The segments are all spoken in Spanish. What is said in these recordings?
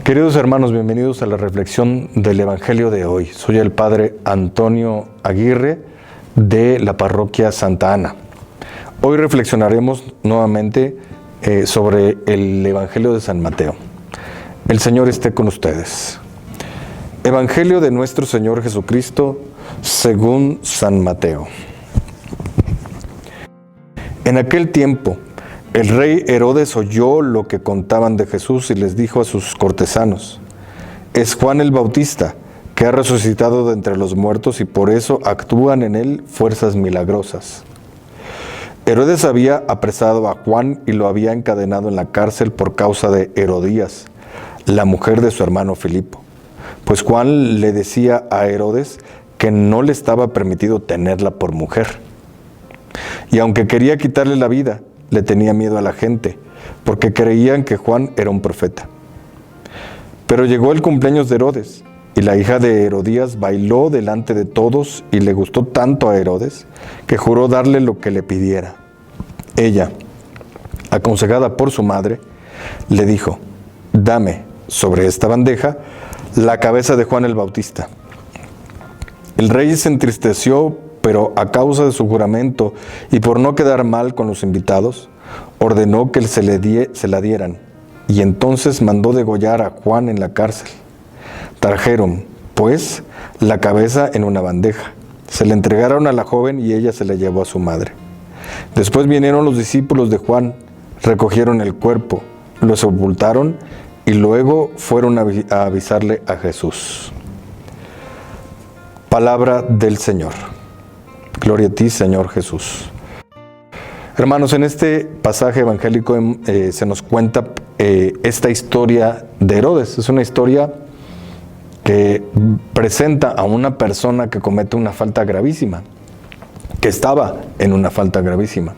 Queridos hermanos, bienvenidos a la reflexión del Evangelio de hoy. Soy el Padre Antonio Aguirre de la Parroquia Santa Ana. Hoy reflexionaremos nuevamente sobre el Evangelio de San Mateo. El Señor esté con ustedes. Evangelio de nuestro Señor Jesucristo según San Mateo. En aquel tiempo, el rey Herodes oyó lo que contaban de Jesús y les dijo a sus cortesanos: es Juan el Bautista, que ha resucitado de entre los muertos y por eso actúan en él fuerzas milagrosas. Herodes había apresado a Juan y lo había encadenado en la cárcel por causa de Herodías, la mujer de su hermano Filipo. Pues Juan le decía a Herodes que no le estaba permitido tenerla por mujer. Y aunque quería quitarle la vida, le tenía miedo a la gente, porque creían que Juan era un profeta. Pero llegó el cumpleaños de Herodes, y la hija de Herodías bailó delante de todos, y le gustó tanto a Herodes, que juró darle lo que le pidiera. Ella, aconsejada por su madre, le dijo: dame sobre esta bandeja la cabeza de Juan el Bautista. El rey se entristeció, pero a causa de su juramento y por no quedar mal con los invitados, ordenó que se la dieran, y entonces mandó degollar a Juan en la cárcel. Trajeron, pues, la cabeza en una bandeja. Se la entregaron a la joven y ella se la llevó a su madre. Después vinieron los discípulos de Juan, recogieron el cuerpo, lo sepultaron y luego fueron a avisarle a Jesús. Palabra del Señor. Gloria a ti, Señor Jesús. Hermanos, en este pasaje evangélico se nos cuenta esta historia de Herodes. Es una historia que presenta a una persona que comete una falta gravísima, que estaba en una falta gravísima.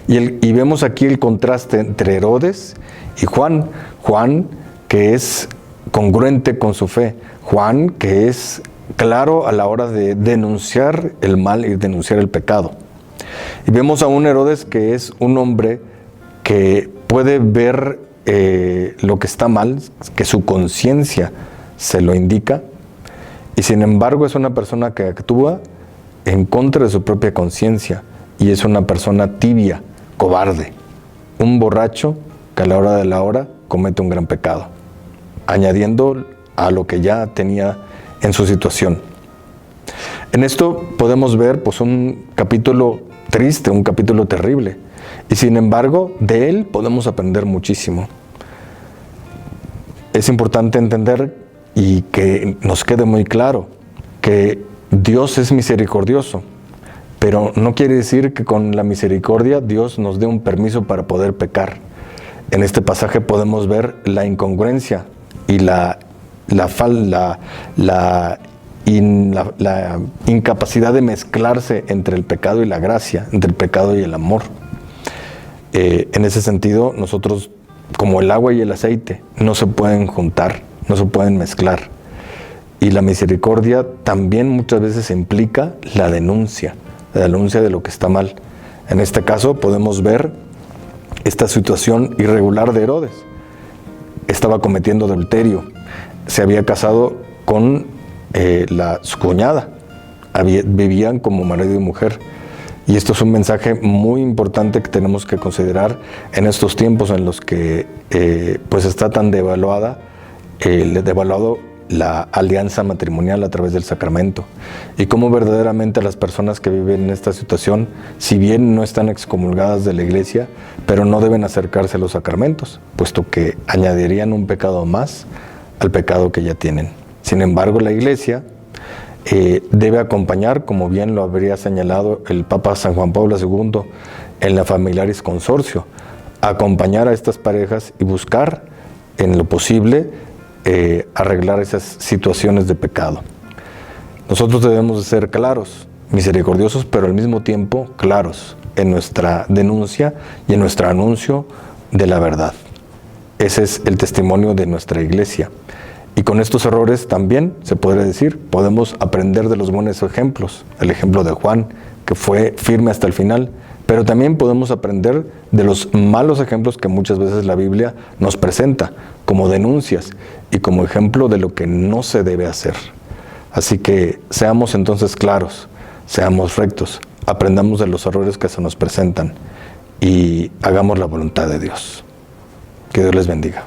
Y vemos aquí el contraste entre Herodes y Juan. Juan, que es congruente con su fe. Juan, que es claro a la hora de denunciar el mal y denunciar el pecado. Y vemos a un Herodes que es un hombre que puede ver lo que está mal, que su conciencia se lo indica, y sin embargo es una persona que actúa en contra de su propia conciencia, y es una persona tibia, cobarde, un borracho que a la hora de la hora comete un gran pecado, añadiendo a lo que ya tenía en su situación. En esto podemos ver pues un capítulo triste, un capítulo terrible, y sin embargo de él podemos aprender muchísimo. Es importante entender y que nos quede muy claro que Dios es misericordioso, pero no quiere decir que con la misericordia Dios nos dé un permiso para poder pecar. En este pasaje podemos ver la incongruencia y la incapacidad de mezclarse entre el pecado y la gracia, entre el pecado y el amor. En ese sentido, nosotros, como el agua y el aceite, no se pueden juntar, no se pueden mezclar. Y la misericordia también muchas veces implica la denuncia de lo que está mal. En este caso podemos ver esta situación irregular de Herodes. Estaba cometiendo adulterio. Se había casado con su cuñada, vivían como marido y mujer. Y esto es un mensaje muy importante que tenemos que considerar en estos tiempos en los que pues está tan devaluado la alianza matrimonial a través del sacramento, y cómo verdaderamente las personas que viven en esta situación, si bien no están excomulgadas de la iglesia, pero no deben acercarse a los sacramentos, puesto que añadirían un pecado más al pecado que ya tienen. Sin embargo, la iglesia debe acompañar, como bien lo habría señalado el Papa San Juan Pablo II en la Familiaris Consortio, acompañar a estas parejas y buscar en lo posible arreglar esas situaciones de pecado. Nosotros debemos de ser claros, misericordiosos, pero al mismo tiempo claros en nuestra denuncia y en nuestro anuncio de la verdad. Ese es el testimonio de nuestra iglesia. Y con estos errores también, se podría decir, podemos aprender de los buenos ejemplos. El ejemplo de Juan, que fue firme hasta el final, pero también podemos aprender de los malos ejemplos que muchas veces la Biblia nos presenta, como denuncias y como ejemplo de lo que no se debe hacer. Así que seamos entonces claros, seamos rectos, aprendamos de los errores que se nos presentan y hagamos la voluntad de Dios. Que Dios les bendiga.